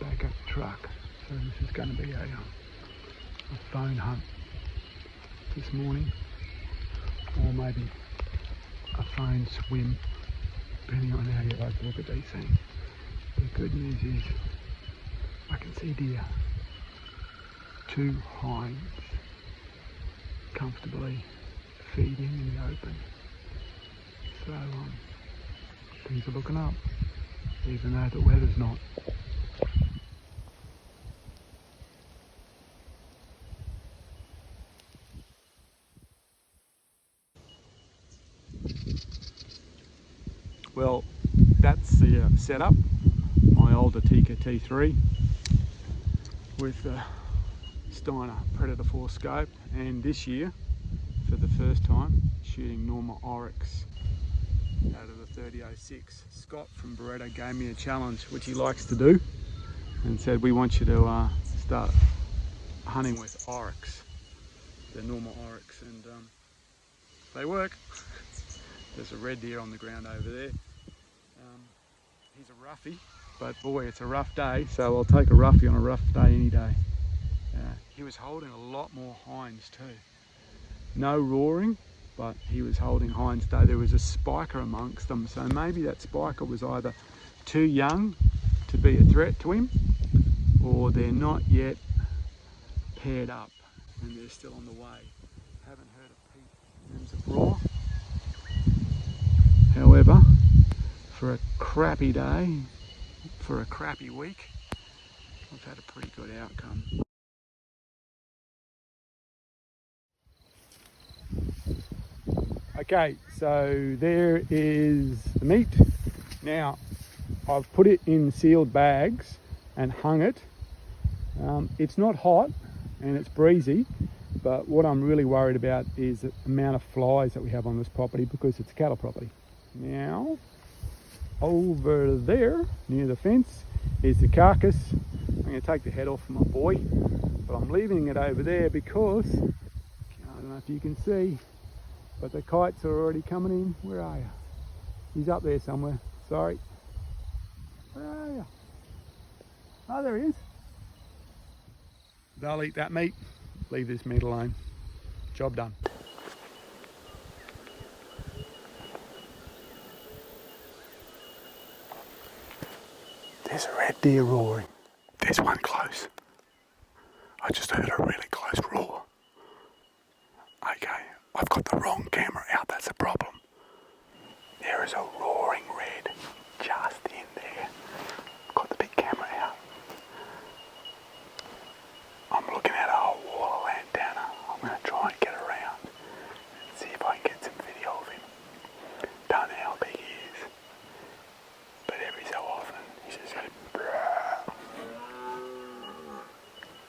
back at the truck. So this is going to be a phone hunt this morning, or maybe a phone swim, depending on how you like to look at these things. The good news is I can see deer, 2 hinds comfortably feeding in the open. So things are looking up, even though the weather's not. Well, that's the setup. My older Tika T3 with the Steiner Predator 4 scope, and this year, for the first time, shooting Norma Oryx out of the 3006. Scott from Beretta gave me a challenge, which he likes to do, and said, we want you to start hunting with Oryx, the Norma Oryx, and they work. There's a red deer on the ground over there. He's a roughie, but boy, it's a rough day, so I'll take a roughie on a rough day any day. He was holding a lot more hinds too. No roaring, but he was holding hinds though. There was a spiker amongst them, so maybe that spiker was either too young to be a threat to him, or they're not yet paired up and they're still on the way. Haven't heard a peep in terms of roar. However, for a crappy day, for a crappy week, we've had a pretty good outcome. Okay, so there is the meat. Now, I've put it in sealed bags and hung it. It's not hot and it's breezy, but what I'm really worried about is the amount of flies that we have on this property, because it's a cattle property. Now, over there near the fence is the carcass. I'm going to take the head off for my boy, but I'm leaving it over there because, I don't know if you can see, but the kites are already coming in. Where are you? He's up there somewhere. Sorry. Where are you? Oh, there he is. They'll eat that meat. Leave this meat alone. Job done. There's a red deer roaring. There's one close. I just heard a really close roar. Okay, I've got the wrong camera out, that's a problem. There is a roaring red just in there. Got the big camera out. I'm looking at a whole wall of land downer. I'm going to try and get around and see if I can get some video of him. Don't know how big he is, but every so often he's just going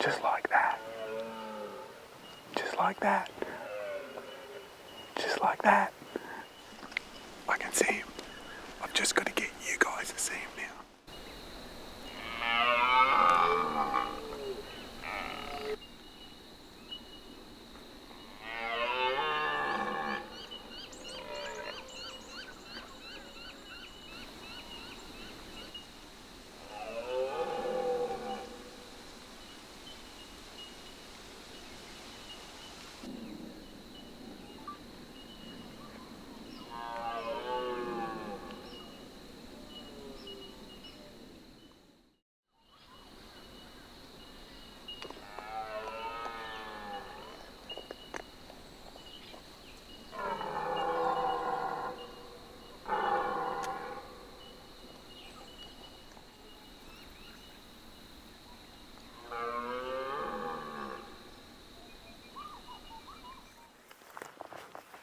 just like that. Just like that. Just like that. I can see him. I've just got to get you guys to see him now.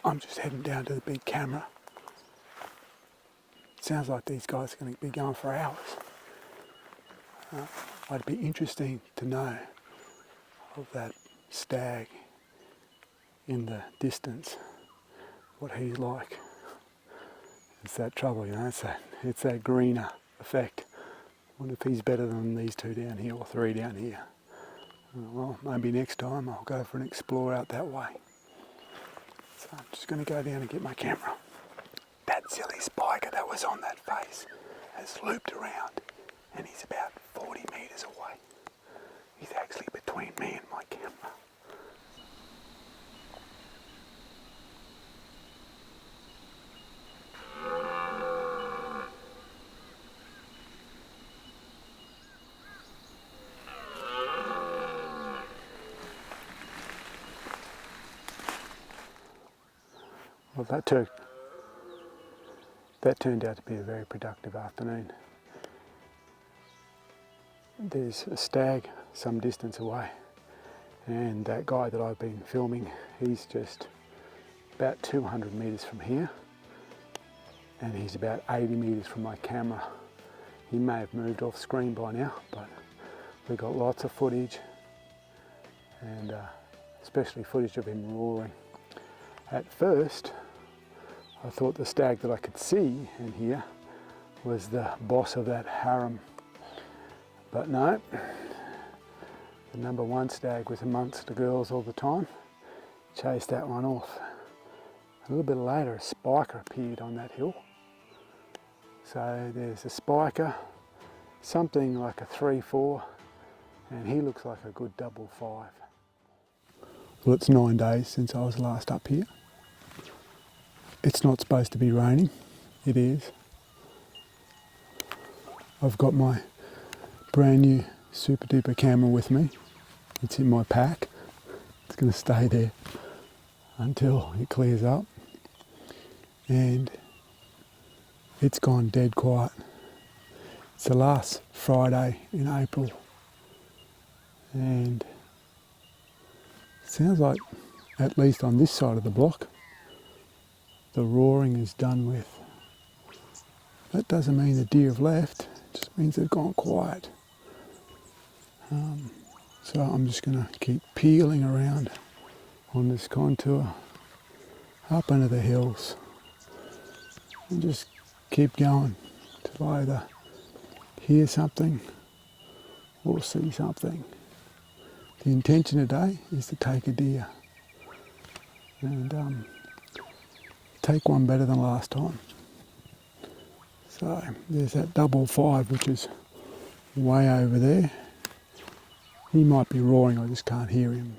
I'm just heading down to the big camera. It sounds like these guys are going to be going for hours. It'd be interesting to know of that stag in the distance, what he's like. It's that trouble, you know, it's that greener effect. I wonder if he's better than these 2 down here or 3 down here. Well, maybe next time I'll go for an explore out that way. So I'm just going to go down and get my camera. That silly spiker that was on that face has looped around, and he's about 40 metres Well, that turned out to be a very productive afternoon. There's a stag some distance away, and that guy that I've been filming, he's just about 200 metres from here, and he's about 80 metres from my camera. He may have moved off screen by now, but we got lots of footage, and especially footage of him roaring. At first, I thought the stag that I could see and hear was the boss of that harem. But no, the number one stag was amongst the girls all the time. Chased that one off. A little bit later, a spiker appeared on that hill. So there's a spiker, something like a 3-4, and he looks like a good double 5. Well, it's 9 days since I was last up here. It's not supposed to be raining. It is. I've got my brand new super duper camera with me. It's in my pack. It's going to stay there until it clears up. And it's gone dead quiet. It's the last Friday in April. And it sounds like, at least on this side of the block, the roaring is done with. That doesn't mean the deer have left, it just means they've gone quiet. So I'm just going to keep peeling around on this contour, up into the hills, and just keep going till I either hear something or see something. The intention today is to take a deer, and take one better than last time. So there's that double 5, which is way over there. He might be roaring, I just can't hear him.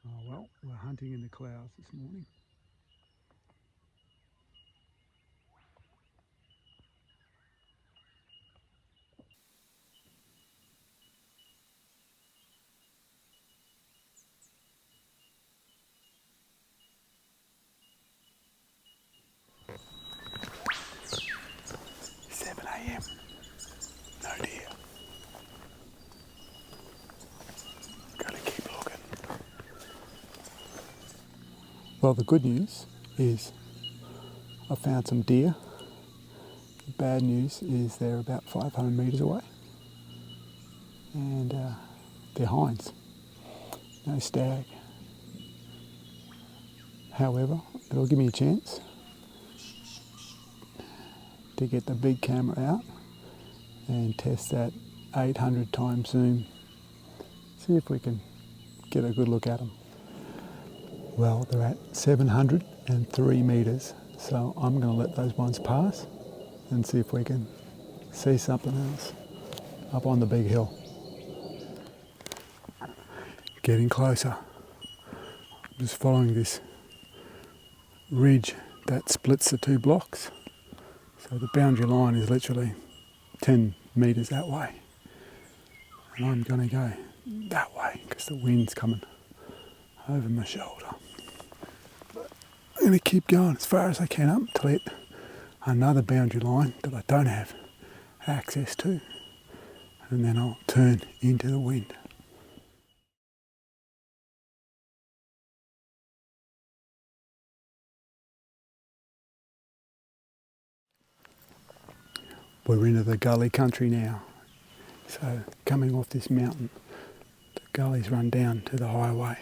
Oh well, we're hunting in the clouds this morning. No deer. Gotta keep looking. Well, the good news is I found some deer. The bad news is they're about 500 metres away, and they're hinds, no stag. However, it'll give me a chance to get the big camera out and test that 800 times zoom. See if we can get a good look at them. Well, they're at 703 metres, so I'm going to let those ones pass and see if we can see something else up on the big hill. Getting closer. Just following this ridge that splits the two blocks. So the boundary line is literally 10 metres that way. And I'm going to go that way because the wind's coming over my shoulder. But I'm going to keep going as far as I can up to hit another boundary line that I don't have access to. And then I'll turn into the wind. We're into the gully country now. So coming off this mountain, the gullies run down to the highway,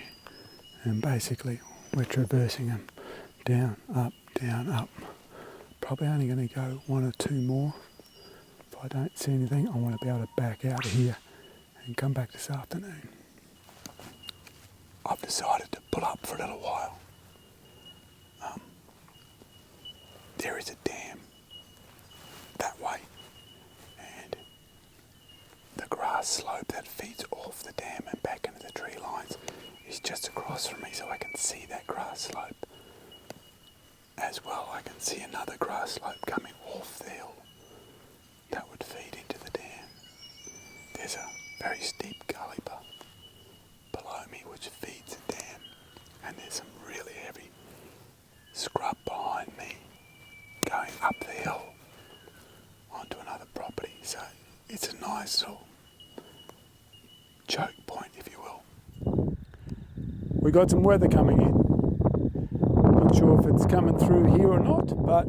and basically we're traversing them down, up. Probably only going to go 1 or 2 more. If I don't see anything, I want to be able to back out of here and come back this afternoon. I've decided to pull up for a little while. There is a dam that way, and the grass slope that feeds off As well, I can see another grass slope coming off the hill that would feed into the dam. There's a very steep gully below me which feeds the dam, and there's some really heavy scrub behind me going up the hill onto another property. So it's a nice little choke point, if you will. We got some weather coming in. Not sure if it's coming through here or not, but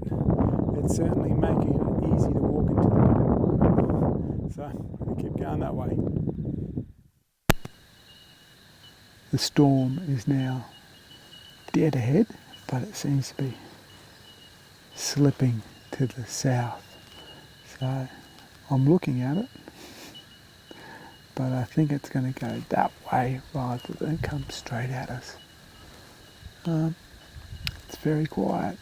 it's certainly making it easy to walk into the moment. So we'll keep going that way. The storm is now dead ahead, but it seems to be slipping to the south. So I'm looking at it, but I think it's going to go that way rather than come straight at us. It's very quiet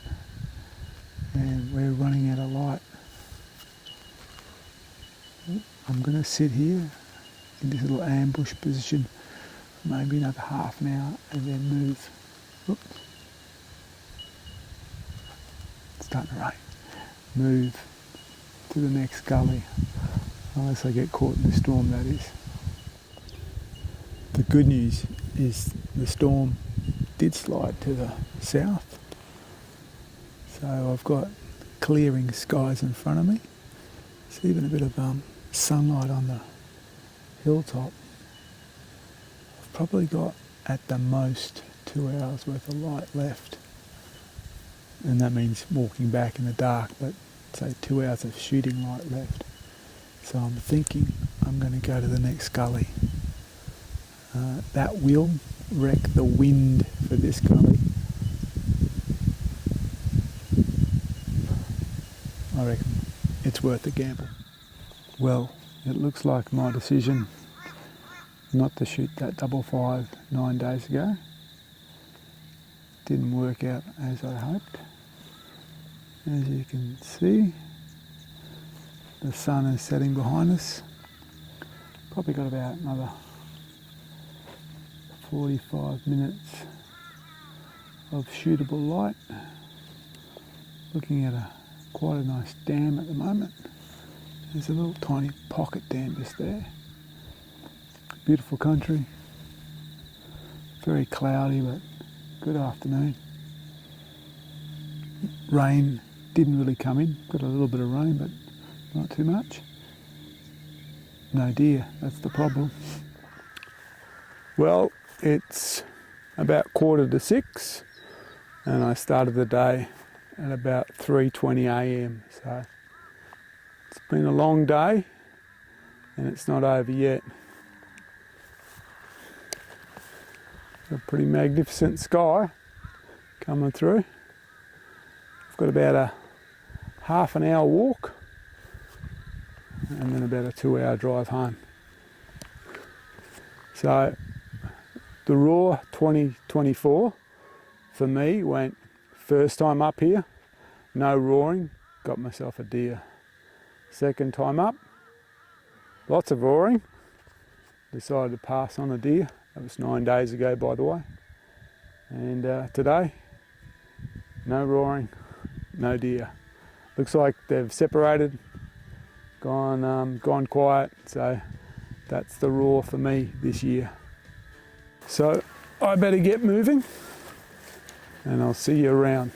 and we're running out of light. I'm going to sit here in this little ambush position for maybe another half an hour and then move. Oops. It's starting to rain. Move to the next gully, unless I get caught in the storm, that is. The good news is the storm did slide to the south, so I've got clearing skies in front of me. There's even a bit of sunlight on the hilltop. I've probably got at the most 2 hours worth of light left, and that means walking back in the dark, but say 2 hours of shooting light left. So I'm thinking I'm going to go to the next gully. That will wreck the wind for this gully. I reckon it's worth a gamble. Well, it looks like my decision not to shoot that 5.5 9 days ago didn't work out as I hoped. As you can see, the sun is setting behind us. Probably got about another 45 minutes of shootable light. Looking at quite a nice dam at the moment. There's a little tiny pocket dam just there. Beautiful country. Very cloudy, but good afternoon. Rain didn't really come in. Got a little bit of rain, but not too much. No deer, that's the problem. Well, it's about 5:45 and I started the day at about 3:20 a.m. So it's been a long day and it's not over yet. A pretty magnificent sky coming through. I've got about a half an hour walk and then about a 2-hour drive home. So the Raw 2024 for me went first time up here, no roaring, got myself a deer. Second time up, lots of roaring, decided to pass on a deer. That was 9 days ago, by the way. And today, no roaring, no deer. Looks like they've separated, gone quiet, so that's the Raw for me this year. So I better get moving and I'll see you around.